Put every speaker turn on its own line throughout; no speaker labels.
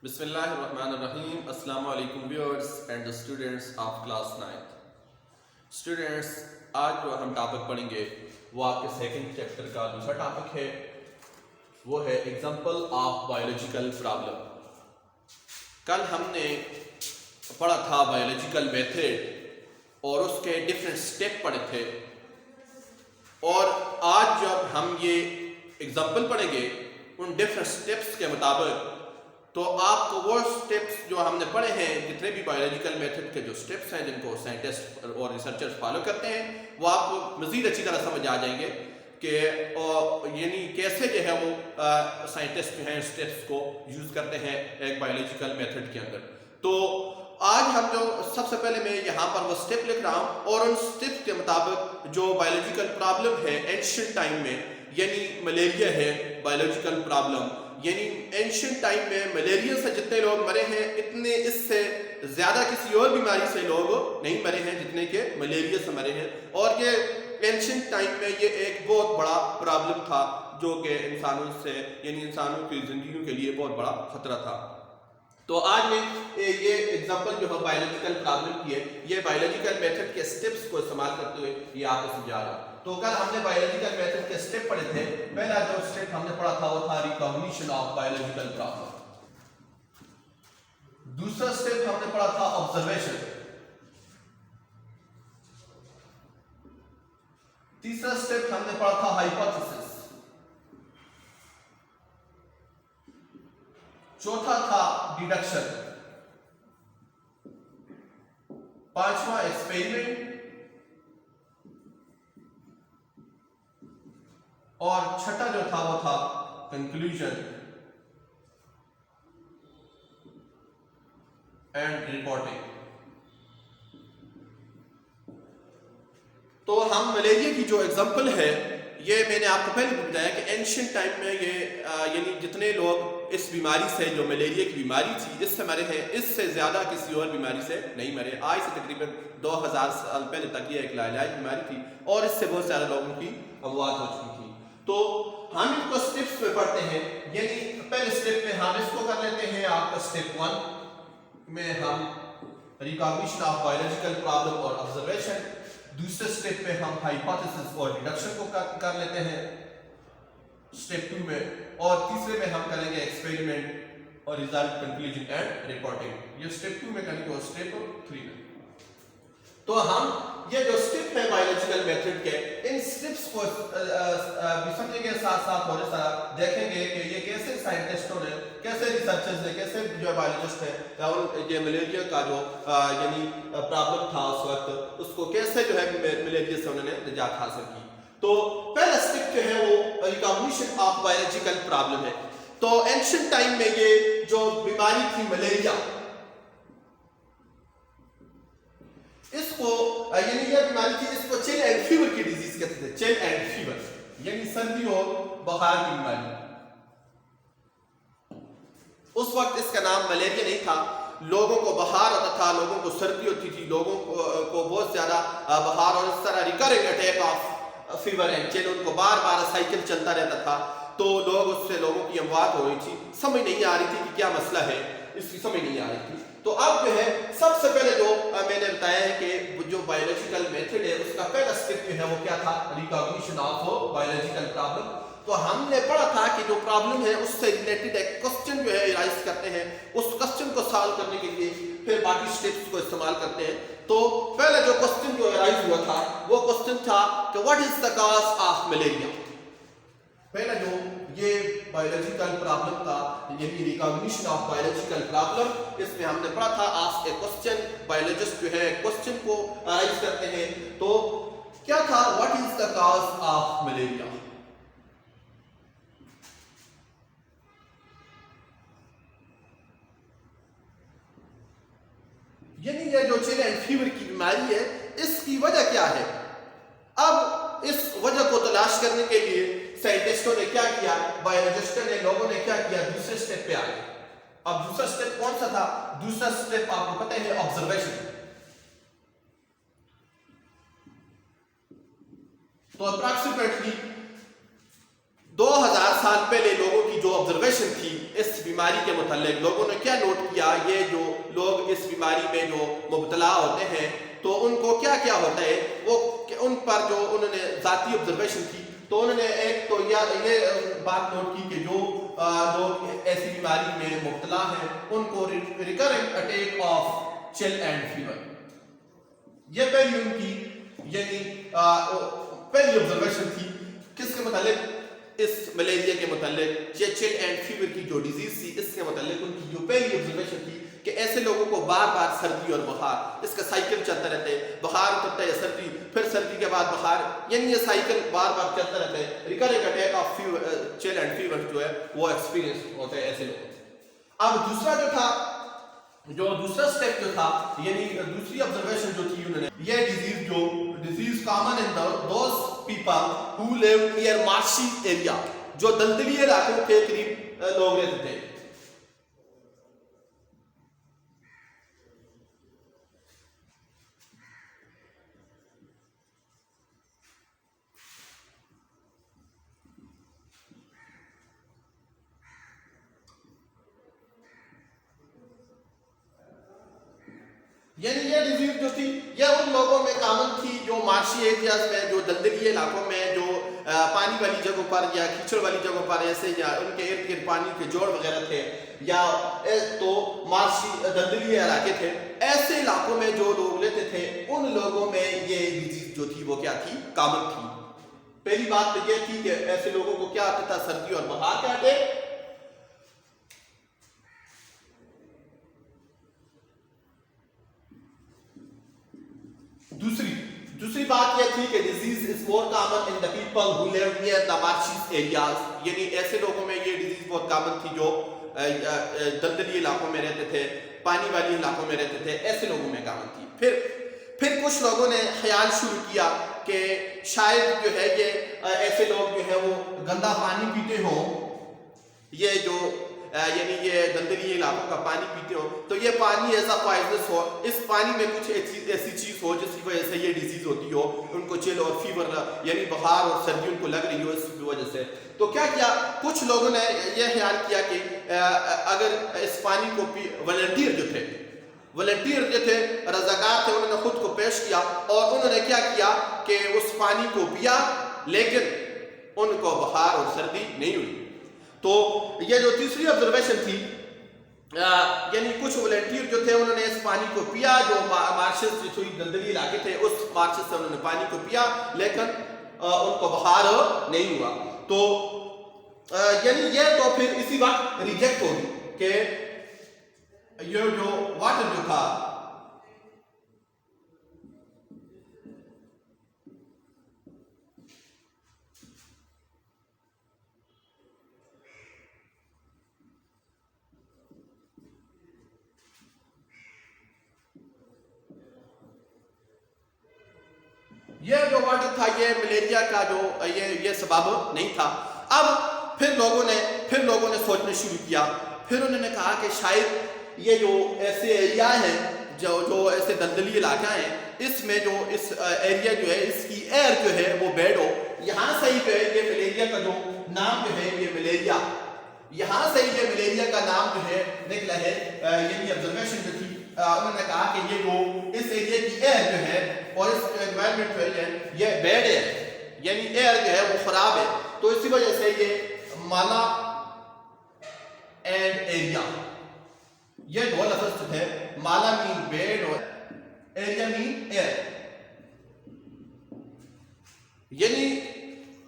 بسم اللہ الرحمن الرحیم. السلام علیکم viewers and students of class 9. Students آج جو ہم ٹاپک پڑھیں گے وہ آپ کے سیکنڈ چیپٹر کا دوسرا ٹاپک ہے. وہ ہے ایگزامپل آف بایولوجیکل پرابلم. کل ہم نے پڑھا تھا بایولوجیکل میتھڈ اور اس کے ڈفرینٹ سٹیپ پڑھے تھے، اور آج جب ہم یہ ایگزامپل پڑھیں گے ان ڈفرینٹ سٹیپس کے مطابق، تو آپ کو وہ سٹیپس جو ہم نے پڑھے ہیں، جتنے بھی بایولوجیکل میتھڈ کے جو سٹیپس ہیں جن کو سائنٹسٹ اور ریسرچرز فالو کرتے ہیں، وہ آپ کو مزید اچھی طرح سمجھ آ جائیں گے کہ یعنی کیسے جو ہے وہ سائنٹسٹ جو ہیں سٹیپس کو یوز کرتے ہیں ایک بایولوجیکل میتھڈ کے اندر. تو آج ہم جو سب سے پہلے میں یہاں پر وہ سٹیپ لکھ رہا ہوں، اور ان سٹیپس کے مطابق جو بایولوجیکل پرابلم ہے اینشنٹ ٹائم میں، یعنی ملیریا ہے بایولوجیکل پرابلم، یعنی اینشنٹ ٹائم میں ملیریا سے جتنے لوگ مرے ہیں اتنے اس سے زیادہ کسی اور بیماری سے لوگ نہیں مرے ہیں جتنے کہ ملیریا سے مرے ہیں. اور یہ اینشنٹ ٹائم میں یہ ایک بہت بڑا پرابلم تھا جو کہ انسانوں سے یعنی انسانوں کی زندگیوں کے لیے بہت بڑا خطرہ تھا. تو آج میں یہ ایگزامپل جو ہے بایولوجیکل پرابلم کی ہے، یہ بایولوجیکل میتھڈ کے سٹیپس کو استعمال کرتے ہوئے یہ آپ کو سمجھا رہا ہوں. تو کل ہم نے بایولوجیکل میتھڈ کے سٹیپ پڑھے تھے. پہلا جو سٹیپ ہم نے پڑھا تھا وہ تھا ریکگنیشن آف بایولوجیکل پرابلم. دوسرا سٹیپ ہم نے پڑھا تھا آبزرویشن. تیسرا سٹیپ ہم نے پڑھا تھا ہائپوتھیسس. چوتھا تھا ڈیڈکشن. پانچواں ایکسپیریمنٹ. اور چھٹا جو تھا وہ تھا کنکلوژن اینڈ رپورٹنگ. تو ہم ملیریا کی جو ایگزامپل ہے، یہ میں نے آپ کو پہلے بتایا کہ اینشنٹ ٹائم میں یہ یعنی جتنے لوگ اس بیماری سے جو ملیریا کی بیماری تھی اس سے مرے ہیں، اس سے زیادہ کسی اور بیماری سے نہیں مرے. آج سے تقریباً 2000 سال پہلے تک یہ ایک لاعلاج بیماری تھی، اور اس سے بہت سارے لوگوں کی اموات ہو چکی تھی. تو ہم ان کو سٹیپس میں پڑھتے ہیں. یعنی پہلے سٹیپ میں ہم اس کو کر لیتے ہیں، آپ کا سٹیپ 1 میں ہم ریکگنیشن آف بایولوجیکل پرابلم اور آبزرویشن. دوسرے سٹیپ میں ہم ہائپوتھیسس اور ڈیڈکشن کو کر لیتے ہیں سٹیپ 2 میں. اور تیسرے میں ہم کریں گے ایکسپیریمنٹ اور ریزلٹ، کنکلوژن اینڈ رپورٹنگ. یہ سٹیپ 2 میں کریں گے اور سٹیپ 3 میں. تو ہم یہ جو سٹیپ ہے بایولوجیکل میتھڈ کے، ان سٹیپس کو بھی سمجھیں گے، ساتھ ساتھ اور اس طرح دیکھیں گے کہ یہ کیسے سائنٹسٹوں نے، کیسے ریسرچرز نے، کیسے جو بایولوجسٹ ہیں، اور یہ ملیریا کا جو یعنی پرابلم تھا اس وقت، اس کو کیسے جو ہے ملیریا سے انہوں نے نجات حاصل کی. تو پہلا سٹیپ جو ہے وہ ریکگنیشن آف بایولوجیکل پرابلم ہے. تو اینشنٹ ٹائم میں یہ جو بیماری تھی ملیریا، اس کو یعنی یہ بیماری تھی، اس کو چل اینڈ فیور کی ڈیزیز کہتے تھے. چل اینڈ فیور یعنی سردی اور بخار کی بیماری. اس وقت اس کا نام ملیریا نہیں تھا. لوگوں کو بخار ہوتا تھا، لوگوں کو سردی ہوتی تھی، لوگوں کو بہت زیادہ بخار، اور اس طرح recurring attack of fever and chill, ان کو بار بار سائیکل چلتا رہتا تھا. تو لوگ اس سے لوگوں کی اموات ہو رہی تھی. سمجھ نہیں آ رہی تھی کہ کیا مسئلہ ہے، اس کی سمجھ نہیں آ رہی تھی. تو اب جو ہے سب سے پہلے جو میں نے بتایا ہے کہ جو بایولوجیکل میتھڈ ہے اس کا پہلا سٹیپ جو ہے وہ کیا تھا، ریکگنیشن آف بایولوجیکل پرابلم. تو ہم نے پڑھا تھا کہ جو پرابلم ہے اس سے ریلیٹڈ ایک کوسچن جو ہے رائز کرتے ہیں، اس کوسچن کو سالو کرنے کے لیے پھر باقی سٹیپس کو استعمال کرتے ہیں. تو پہلا جو کوسچن جو رائز ہوا تھا وہ کوسچن تھا کہ what is the cause of malaria. پہلا جو یہ بایولوجیکل پرابلم کا یعنی ریکگنیشن آف بایولوجیکل پرابلم، اس میں ہم نے پڑھا تھا آسک اے کوسچن. بایولوجسٹ جو ہے کوسچن کو رائز کرتے ہیں. تو کیا تھا، what is the cause of malaria. یعنی یہ جو چل اینڈ فیور کی بیماری ہے، اس کی وجہ کیا ہے. اب اس وجہ کو تلاش کرنے کے لیے سائنٹسٹوں نے کیا کیا، بایولوجسٹوں نے، لوگوں نے کیا کیا، دوسرے سٹیپ پہ آئے. اب دوسرا سٹیپ کون سا تھا؟ دوسرا سٹیپ آپ کو پتہ ہے آبزرویشن. تو اپراکسیمیٹلی 2000 سال پہلے لوگوں کی جو آبزرویشن تھی اس بیماری کے متعلق، لوگوں نے کیا نوٹ کیا، یہ جو لوگ اس بیماری میں جو مبتلا ہوتے ہیں تو ان کو کیا کیا ہوتا ہے، وہ ان پر جو انہوں نے ذاتی آبزرویشن تھی تو انہوں نے ایک تو یہ بات نوٹ کی کہ جو لوگ ایسی بیماری میں مبتلا ہیں ان کو ریکرنٹ اٹیک آف چل اینڈ فیور، یہ پہلی ان کی یعنی پہلی آبزرویشن تھی کس کے متعلق، اس ملیریا کے متعلق، یہ چل اینڈ فیور کی جو ڈیزیز تھی اس کے متعلق ان کی جو پہلی آبزرویشن تھی کہ ایسے لوگوں کو بار بار سردی اور بخار، اس کا سائیکل چلتا رہتا ہے، بخار اترتا ہے سردی، پھر سردی کے بعد بخار، یعنی یہ سائیکل بار بار چلتا رہتا ہے، ریکرنٹ اٹیک آف چل اینڈ فیور جو ہے وہ ایکسپیرینس ہوتا ہے ایسے لوگوں۔ اب دوسرا جو تھا، جو دوسرا سٹیپ جو تھا یعنی دوسری آبزرویشن جو تھی انہوں نے، یہ disease common in those people who live near marshy area, جو دلدلی علاقوں کے قریب لوگ رہتے تھے۔ یعنی یہ ڈیزیز جو تھی یہ ان لوگوں میں کامن تھی جو مارشی ایریاز میں، جو دلدلی علاقوں میں، جو پانی والی جگہوں پر یا کیچڑ والی جگہوں پر ایسے، یا ان کے ارد گرد پانی کے جوڑ وغیرہ تھے یا تو مارشی دلدلی علاقے تھے، ایسے علاقوں میں جو لوگ لیتے تھے ان لوگوں میں یہ ڈیزیز جو تھی وہ کیا تھی، کامن تھی۔ پہلی بات تو یہ تھی کہ ایسے لوگوں کو کیا آتا تھا، سردی اور بخار کے اٹیک۔ دوسری بات یہ تھی کہ disease is more common in the people who live near the marshes areas, یعنی ایسے لوگوں میں یہ ڈیزیز بہت کامن تھی جو دلدلی علاقوں میں رہتے تھے، پانی والی علاقوں میں رہتے تھے، ایسے لوگوں میں کامن تھی۔ پھر کچھ لوگوں نے خیال شروع کیا کہ شاید جو ہے یہ ایسے لوگ جو ہے وہ گندا پانی پیتے ہوں، یہ جو یعنی یہ دلدلی علاقوں کا پانی پیتے ہو تو یہ پانی ایسا پوائزنس ہو، اس پانی میں کچھ ایسی چیز ہو جس کی وجہ سے یہ ڈیزیز ہوتی ہو، ان کو چل اور فیور یعنی بخار اور سردی ان کو لگ رہی ہو اس کی وجہ سے۔ تو کیا کیا، کچھ لوگوں نے یہ خیال کیا کہ اگر اس پانی کو والنٹیئر جو تھے رضاکار تھے، انہوں نے خود کو پیش کیا اور انہوں نے کیا کیا کہ اس پانی کو پیا، لیکن ان کو بخار اور سردی نہیں ہوئی۔ تو یہ جو تیسری آبزرویشن تھی، یعنی کچھ والنٹیئر جو تھے انہوں نے اس پانی کو پیا، جو مارشز جو دلدلی علاقے تھے اس مارشز سے انہوں نے پانی کو پیا لیکن ان کو بخار نہیں ہوا۔ تو یعنی یہ تو پھر اسی وقت ریجیکٹ ہوگی کہ یہ جو واٹر جو تھا یہ ملیریا کا جو یہ سبب نہیں تھا۔ اب پھر لوگوں نے سوچنا شروع کیا، پھر انہوں نے کہا کہ شاید یہ جو ایسے ایریا ہیں جو ایسے دلدلی علاقہ ہیں، اس میں جو اس ایریا جو ہے اس کی ایئر جو ہے وہ بیڈ ہو، یہاں سے ہی جو ہے یہ ملیریا کا جو نام جو ہے یہ ملیریا، یہاں سے ہی یہ ملیریا کا نام جو ہے نکلا ہے۔ یعنی آبزرویشن جو تھی انہوں نے کہا کہ یہ جو اس ایریا کی ایئر جو ہے اور اس انوائرمنٹ جو ہے یہ بیڈ ایئر، یعنی ایئر جو ہے وہ خراب ہے، تو اسی وجہ سے یہ مالا اینڈ ایریا، یہ دو لفظ جو ہے، مالا مین بیڈ اور ایریا مین ایئر، یعنی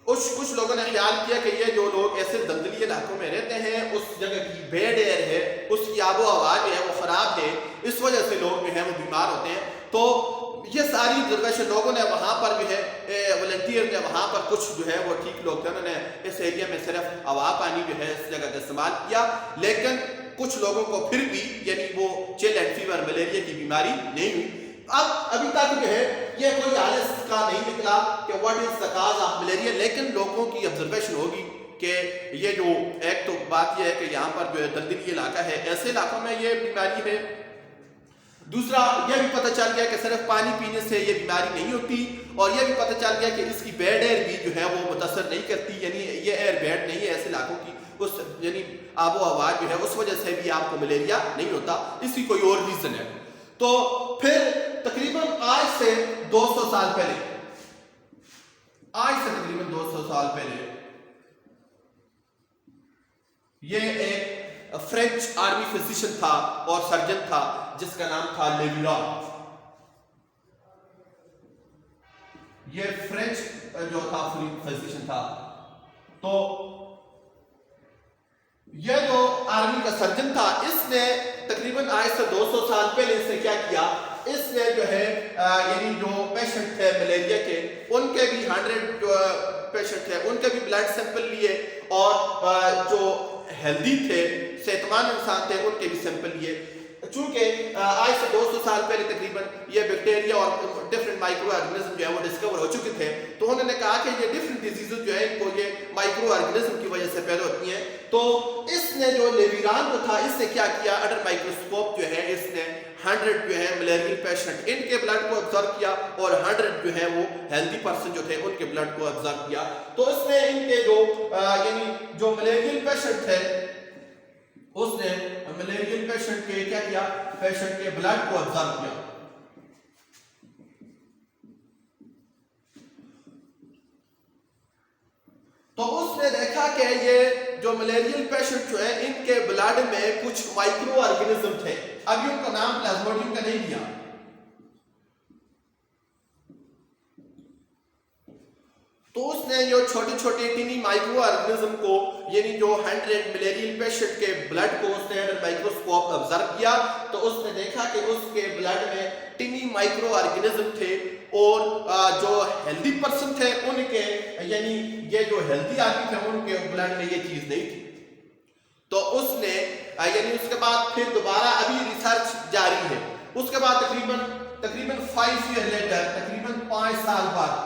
کچھ لوگوں نے خیال کیا کہ یہ جو لوگ ایسے دلدلی علاقوں میں رہتے ہیں اس جگہ کی بیڈ ایئر ہے، اس کی آب و ہوا جو ہے وہ خراب ہے، اس وجہ سے لوگ جو ہے وہ بیمار ہوتے ہیں۔ تو یہ ساری آبزرویشن لوگوں نے وہاں پر جو ہے والنٹیئر نے وہاں پر کچھ جو ہے وہ ٹھیک لوگ تھے، انہوں نے اس ایریا میں صرف ہوا پانی جو ہے اس جگہ کا استعمال کیا، لیکن کچھ لوگوں کو پھر بھی یعنی وہ چل اینڈ فیور ملیریا کی بیماری نہیں ہوئی۔ ابھی تک جو ہے یہ کوئی حال اس کا نہیں نکلا کہ what is the cause of malaria, لیکن لوگوں کی آبزرویشن ہوگی کہ یہ جو ایک تو بات یہ ہے کہ یہاں پر جو ہے دلدلی علاقہ ہے، ایسے علاقوں میں یہ بیماری ہے۔ دوسرا یہ بھی پتہ چل گیا کہ صرف پانی پینے سے یہ بیماری نہیں ہوتی، اور یہ بھی پتہ چل گیا کہ اس کی بیڈ ایئر بھی جو ہے وہ متاثر نہیں کرتی، یعنی یہ ایئر بیڈ نہیں ہے ایسے علاقوں کی، اس یعنی آب و ہوا جو ہے اس وجہ سے بھی آپ کو ملیریا نہیں ہوتا، اس کی کوئی اور ریزن ہے۔ تو پھر تقریباً آج سے 200 سال پہلے یہ ایک فرینچ آرمی فزیشین تھا اور سرجن تھا جس کا نام تھا لیویران۔ یہ فرینچ جو تھا فزیشین تھا، تو یہ جو آرمی کا سرجن تھا اس نے تقریباً آج سے 200 سال پہلے اس نے کیا کیا، اس نے جو ہے یعنی جو پیشنٹ تھے ملیریا کے ان کے بھی 100 پیشنٹ تھے ان کے بھی بلڈ سیمپل لیے، اور جو ہیلدی تھے صحت مند انسان تھے ان کے بھی سیمپل لیے۔ چونکہ آج سے 200 سال پہلے تقریباً یہ بیکٹیریا اور ڈفرینٹ مائکرو آرگنزم جو ہے وہ ڈسکور ہو چکے تھے، تو انہوں نے کہا کہ یہ ڈفرینٹ ڈیزیزز جو ہے ان کو یہ مائکرو آرگنزم کی وجہ سے پیدا ہوتی ہیں۔ تو اس نے جو لیویران جو تھا اس نے کیا کیا، انڈر مائکروسکوپ جو ہے اس نے 100 جو ہے ملیریل پیشنٹ ان کے بلڈ کو آبزرو کیا، اور 100 جو ہے وہ ہیلدی پرسن جو تھے ان کے بلڈ کو آبزرو کیا۔ تو اس نے ان کے جو یعنی جو ملیریل پیشنٹ تھے اس نے ملیریل پیشنٹ کے کیا کیا، پیشنٹ کے بلڈ کو آبزرو کیا۔ تو اس نے دیکھا کہ یہ جو ملیریل پیشنٹ جو ہے ان کے بلڈ میں کچھ مائکرو آرگنزم تھے، ابھی ان کا نام پلازموڈیم کا نہیں دیا۔ تو اس نے جو چھوٹے چھوٹے ٹینی مائکرو آرگنزم کو یعنی جو 100 ملیریل پیشنٹ کے بلڈ کو اس نے انڈر مائکروسکوپ آبزرو کیا، تو اس نے دیکھا کہ اس کے بلڈ میں ٹینی مائکرو آرگنزم تھے، اور جو ہیلدی پرسن تھے ان کے یعنی یہ جو ہیلدی آدمی تھے ان کے بلڈ میں یہ چیز نہیں تھی۔ تو اس نے یعنی اس کے بعد پھر دوبارہ ابھی ریسرچ جاری ہے، اس کے بعد تقریباً 5 ایئر لیٹر، تقریباً 5 سال بعد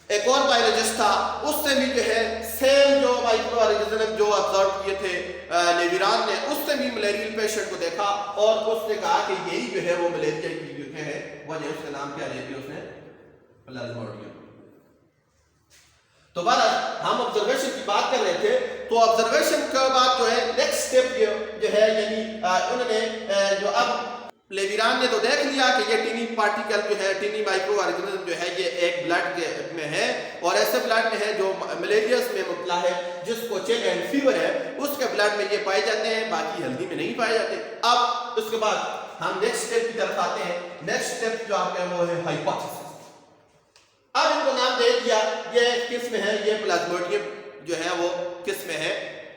ایک اور بایولوجسٹ تھا، اس نے بھی جو ہے سیم جو مائکرو آرگنزم جو آبزرو کیے تھے لیویران نے، اس نے بھی ملیریل پیشنٹ کو دیکھا، اور اس نے کہا کہ یہی جو ہے وہ ملیریا کی جو ہے وجہ، اس کا نام کیا لے دیا اس نے، پلازموڈیم۔ تو بہرحال ہم آبزرویشن کی بات کر رہے تھے، تو آبزرویشن کے بعد جو ہے نیکسٹ سٹیپ جو ہے یعنی انہوں نے جو اب لیویران نے تو دیکھ لیا کہ یہ ٹینی پارٹیکل جو ہے ٹینی مائکرو آرگنزم جو ہے یہ ایک بلڈ میں ہے، اور ایسے بلڈ میں ہے جو ملیریاز میں مبتلا ہے جس کو چل اینڈ فیور ہے، اس کے بلڈ میں یہ پائے جاتے ہیں، باقی ہیلدی میں نہیں پائے جاتے۔ اب اس کے بعد ہم نیکسٹ سٹیپ کی طرف آتے ہیں۔ نیکسٹ سٹیپ جو آپ کا وہ ہے ہائپوتھیسس۔ اب ان کو نام دے دیا، یہ کس میں ہے، یہ پلازموڈیم جو ہے وہ کس میں ہے،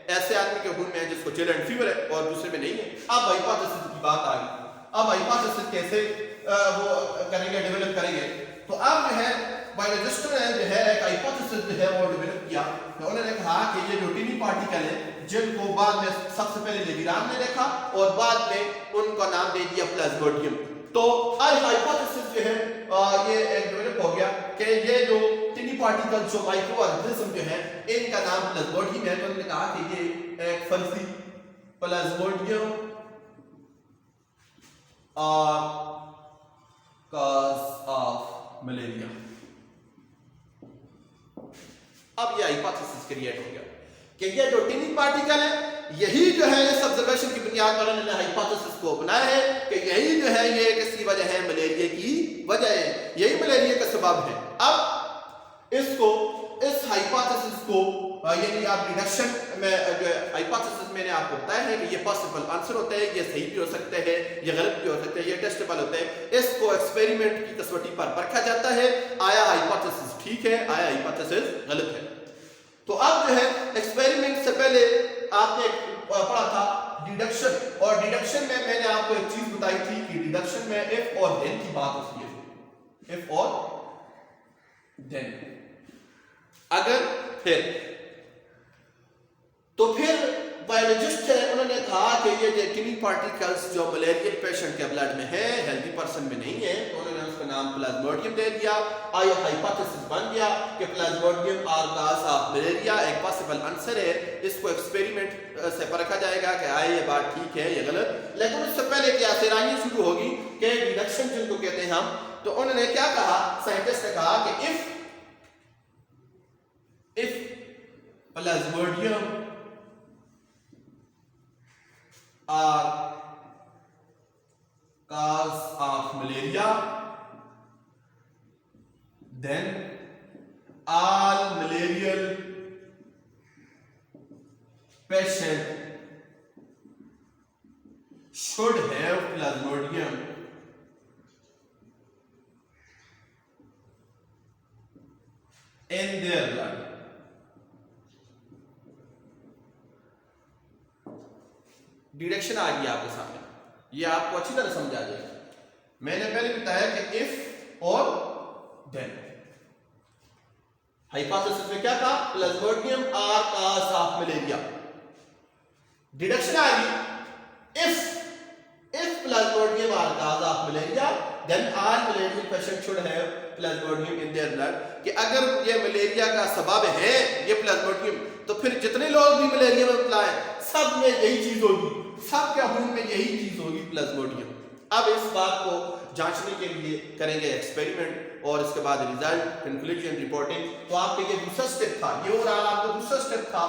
ایسے آدمی کے خون میں ہے جس کو چل اینڈ فیور ہے اور دوسرے میں نہیں ہے۔ اب ہائپوتھیسس کی بات آ گئی، اب ہائپوتھیسس کیسے وہ کریں گے، ڈیولپ کریں گے۔ تو اب جو ہے بایولوجسٹ نے جو ہے ایک ہائپوتھیسس جو ہے وہ ڈیولپ کیا، تو انہوں نے کہا کہ یہ جو ٹینی پارٹیکل ہیں جن کو بعد میں سب سے پہلے لیویران نے دیکھا اور بعد میں ان کا نام دے دیا پلازموڈیم۔ تو ہائپوتھیسس جو ہے یہ ایک ڈیولپ ہو گیا کہ یہ جو ٹینی پارٹیکل جو مائکرو آرگنزم جو ہیں ان کا نام پلازموڈیم ہے، تو انہوں نے کہا کہ یہ ایک فرضی پلازموڈیم cause of malaria۔ اب یہ ہائپوتھیسس کریٹ ہو گیا کہ یہ جو ٹینی پارٹیکل ہے یہی جو ہے اس آبزرویشن کی بنیاد پر انہوں نے ہائپوتھیسس کو بنایا ہے کہ یہی جو ہے یہ کس کی وجہ ہے، ملیریا کی وجہ ہے، یہی ملیریا کا سبب ہے۔ اب اس ہائپوتھیسس کو یعنی آپ ڈیڈکشن میں جو ہائپوتھیسس میں نے آپ کو بتایا ہے کہ یہ پاسبل آنسر ہوتا ہے، یہ صحیح بھی ہو سکتا ہے، یہ غلط بھی ہو سکتا ہے، یہ ٹیسٹیبل ہوتا ہے، اس کو ایکسپیریمنٹ کی کسوٹی پر پرکھا جاتا ہے، آیا ہائپوتھیسس ٹھیک ہے، آیا ہائپوتھیسس غلط ہے۔ تو اب جو ہے ایکسپیریمنٹ سے پہلے آپ نے پڑھا تھا ڈیڈکشن، اور ڈیڈکشن میں میں نے آپ کو ایک چیز بتائی تھی کہ ڈیڈکشن میں اف اور دین کی بات ہوتی ہے، اف اور دین، اگر پھر۔ تو پھر بایولوجسٹ ہے انہوں نے کہا کہ یہ یہ کنی پارٹیکلز جو ملیریل پیشنٹ کے بلڈ میں ہے ہیلدی پرسن میں نہیں ہے تو انہوں نے اس کا نام پلازموڈیم دے دیا. آیا ہائپوتھیسس بن گیا کہ plasmodium are cause of malaria ایک پاسبل آنسر ہے. اس کو ایکسپیریمنٹ سے پرکھا جائے گا کہ آئے یہ بات ٹھیک ہے یا غلط. لیکن اس سے پہلے کیا سیرائیاں شروع ہوگی کہ ڈیڈکشن جن کو کہتے ہیں ہم. تو انہوں نے کیا کہا, سائنٹسٹ نے کہا کہ if plasmodium are cause of malaria, then all malarial patient should have plasmodium in their blood. Deduction آ گئی آپ کے سامنے, یہ آپ کو اچھی طرح سمجھا جائے گا. میں نے پہلے بتایا کہ if اور then. ہائپوتھیسس میں کیا تھا, plasmodium are cause of malaria. Deduction آ گئی if plasmodium are cause of malaria then all malarial patients should have plasmodium in their blood. کہ اگر یہ ملیریا کا سبب ہے یہ پلازموڈیم تو پھر جتنے لوگ بھی ملیریا میں مبتلا ہیں سب میں یہی چیز ہوگی, سب کے خون میں یہی چیز ہوگی, پلازموڈیم. اب اس بات کو جانچنے کے لیے کریں گے ایکسپیریمنٹ اور اس کے بعد ریزلٹ, کنکلوژن, رپورٹنگ. تو آپ کے یہ دوسرا سٹیپ تھا, یہ اور آپ کا دوسرا سٹیپ تھا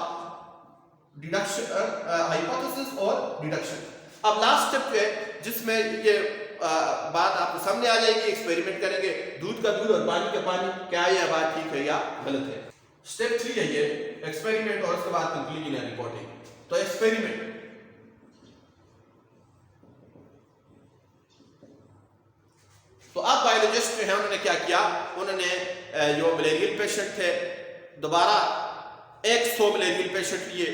ڈیڈکشن, ہائپوتھیسس اور ڈیڈکشن. اب لاسٹ سٹیپ ہے جس میں یہ بات آپ کو سامنے آ جائے گی, ایکسپیریمنٹ کریں گے, دودھ کا دودھ اور پانی کا پانی, کیا یہ بات ٹھیک ہے یا غلط ہے. سٹیپ 3 ہے یہ ایکسپیریمنٹ اور اس کے بعد کنکلوژن ہے رپورٹنگ. تو ایکسپیریمنٹ, تو اب بایولوجسٹ جو ہے انہوں نے کیا کیا, انہوں نے جو ملیریل پیشنٹ تھے دوبارہ 100 ملیریل پیشنٹ لیے,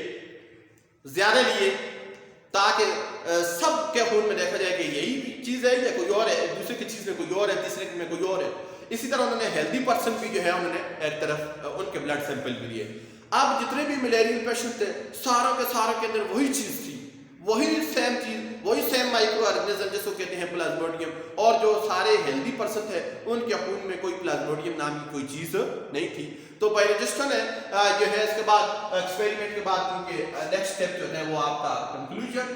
زیادہ لیے, تاکہ سب کے خون میں دیکھا جائے کہ یہی چیز ہے یا کوئی اور ہے, دوسرے کی چیز میں کوئی اور ہے, تیسرے میں کوئی اور ہے. اسی طرح انہوں نے ہیلدی پرسن بھی جو ہے انہوں نے ایک طرف ان کے بلڈ سیمپل بھی لیے. اب جتنے بھی ملیریل پیشنٹ تھے ساروں کے اندر وہی چیز تھی, وہی سیم چیز, وہی سیم مائکرو آرگنزم جس کو کہتے ہیں پلازموڈیم. اور جو سارے ہیلدی پرسن تھے ان کے خون میں کوئی پلازموڈیم نام کی کوئی چیز نہیں تھی. تو بایولوجسٹوں نے جو ہے اس کے بعد ایکسپیریمنٹ کے بعد کیونکہ نیکسٹ سٹیپ جو ہے وہ آپ کا کنکلوژن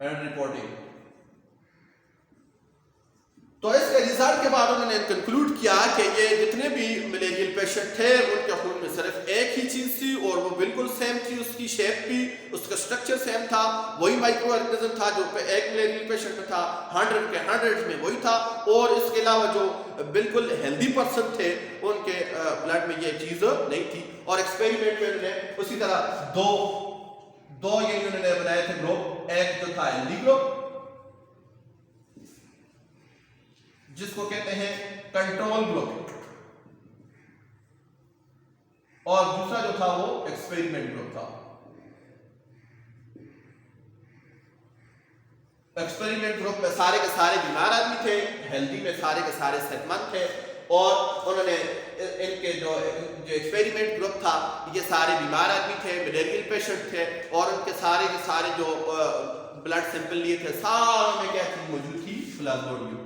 اینڈ رپورٹنگ. تو اس کے ریزلٹ کے بعد انہوں نے کنکلوڈ کیا کہ یہ جتنے بھی ملیریل پیشنٹ تھے ان کے خون میں صرف ایک ہی چیز تھی اور وہ بالکل سیم تھی, اس کی شیپ بھی, اس کا سٹرکچر سیم تھا, وہی مائکرو آرگنزم تھا جو ایک ملیریل پیشنٹ میں تھا, 100 کے 100 میں وہی تھا. اور اس کے علاوہ جو بالکل ہیلدی پرسن تھے ان کے بلڈ میں یہ چیز نہیں تھی. اور ایکسپیریمنٹ میں انہوں نے اسی طرح دو یہ انہوں نے بنائے تھے گروپ, ایک جو تھا ہیلدی گروپ جس کو کہتے ہیں کنٹرول گروپ, اور دوسرا جو تھا وہ ایکسپیریمنٹ گروپ تھا. ایکسپیریمنٹ گروپ میں سارے کے سارے بیمار آدمی تھے, ہیلدی میں سارے کے سارے صحت مند تھے. اور انہوں نے ان کے جو ایکسپیریمنٹ گروپ تھا یہ سارے بیمار آدمی تھے, ملیریل پیشنٹ تھے, اور ان کے سارے جو بلڈ سیمپل لیے تھے سارے میں کیا چیز موجود تھی, پلازموڈیم.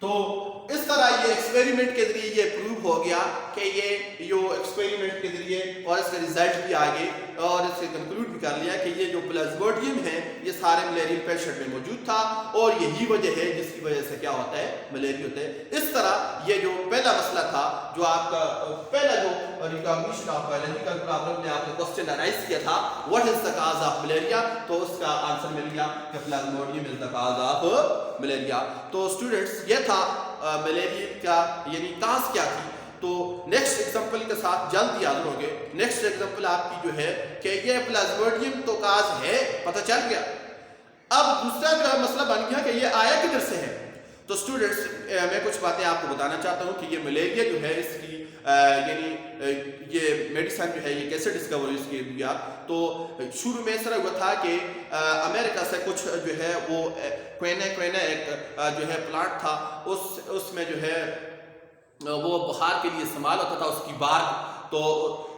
تو اس طرح یہ ایکسپیریمنٹ کے ذریعے یہ پروو ہو گیا کہ یہ جو ایکسپیریمنٹ کے ذریعے اور اس کے ریزلٹ بھی آگے اور اس سے کنکلوڈ بھی کر لیا کہ یہ جو پلازموڈیم ہے یہ سارے ملیریل پیشنٹ میں موجود تھا اور یہی وجہ ہے جس کی وجہ سے کیا ہوتا ہے, ملیریا ہوتا ہے. اس طرح یہ جو پہلا مسئلہ تھا, جو آپ کا پہلا جو ریکگنیشن آف بایولوجیکل پرابلم نے آپ نے کوسچن رائز کیا تھا what is the cause of malaria, تو اس کا آنسر مل گیا کہ plasmodium is the cause of malaria. تو اسٹوڈنٹس یہ تھا ملیریا کا یعنی کاز کیا تھی. تو نیکسٹ ایگزامپل کے ساتھ جلد یاد ہوگے. نیکسٹ ایگزامپل آپ کی جو ہے کہ یہ پلازموڈیم تو کاز ہے, پتہ چل گیا. اب دوسرا جو ہے مسئلہ بن گیا کہ یہ آیا کدھر سے ہے. تو اسٹوڈنٹس میں کچھ باتیں آپ کو بتانا چاہتا ہوں کہ یہ ملیریا جو ہے اس کی یعنی یہ میڈیسن جو ہے یہ کیسے ڈسکور اس کی گیا. تو شروع میں اس طرح ہوا تھا کہ امریکہ سے کچھ جو ہے وہ کوئنہ ایک جو ہے پلانٹ تھا, اس میں جو ہے وہ بخار کے لیے استعمال ہوتا تھا, اس کی بارک. تو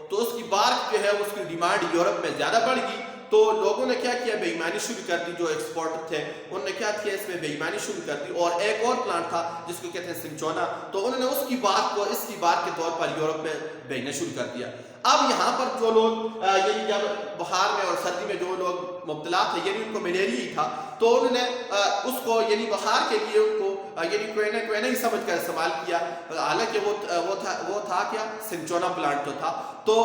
تو اس کی بارک جو ہے اس کی ڈیمانڈ یورپ میں زیادہ بڑھ گئی، تو لوگوں نے کیا کیا، بے ایمانی شروع کر دی. جو ایکسپورٹر تھے انہوں نے کیا کیا، اس میں بے ایمانی شروع کر دی. اور ایک اور پلانٹ تھا جس کو کہتے ہیں سنچونا، تو انہوں نے اس کی بات کو اس کی بات کے طور پر یورپ میں بھیجنا شروع کر دیا. اب یہاں پر جو لوگ یعنی جب بخار میں اور سردی میں جو لوگ مبتلا تھے، یعنی ان کو ملیریا ہی تھا، تو انہوں نے اس کو یعنی بخار کے لیے ان کو یعنی کوئنہ ہی سمجھ کر استعمال کیا، حالانکہ وہ تھا کیا، سنچونا پلانٹ جو تھا. تو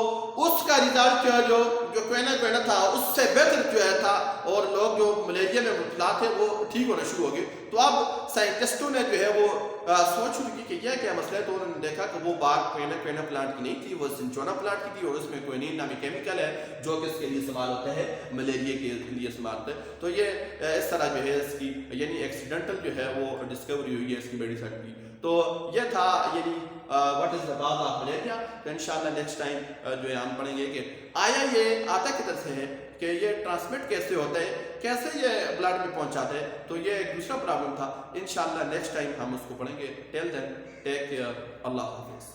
اس کا ریزلٹ جو کوئنہ تھا اس سے بہتر جو ہے تھا، اور لوگ جو ملیریا میں مبتلا تھے وہ ٹھیک ہونا شروع ہو گئے. تو اب سائنٹسٹوں نے جو ہے وہ سوچ شروع کی کہ یہ کیا مسئلہ ہے. تو انہوں نے دیکھا کہ وہ بات کوئنہ پلانٹ کی نہیں تھی، وہ سنچونا پلانٹ کی تھی، اور اس میں کوئنین نامی کیمیکل ہے جو کہ اس کے لیے استعمال ہوتا ہے، ملیریا کے لیے استعمال ہوتا ہے. تو یہ اس طرح جو ہے اس کی یعنی ایکسیڈنٹل جو ہے وہ ڈسکوری ہوئی ہے اس کی میڈیسن کی. تو یہ تھا یعنی what is the cause of malaria. تو انشاءاللہ نیکسٹ ٹائم جو ہے ہم پڑھیں گے کہ آیا یہ آتا کدھر سے ہے، کہ یہ ٹرانسمٹ کیسے ہوتا ہے، کیسے یہ بلڈ میں پہنچاتا ہے. تو یہ ایک دوسرا پرابلم تھا. انشاءاللہ نیکسٹ ٹائم ہم اس کو پڑھیں گے. ٹیل دین ٹیک کیئر. اللہ حافظ.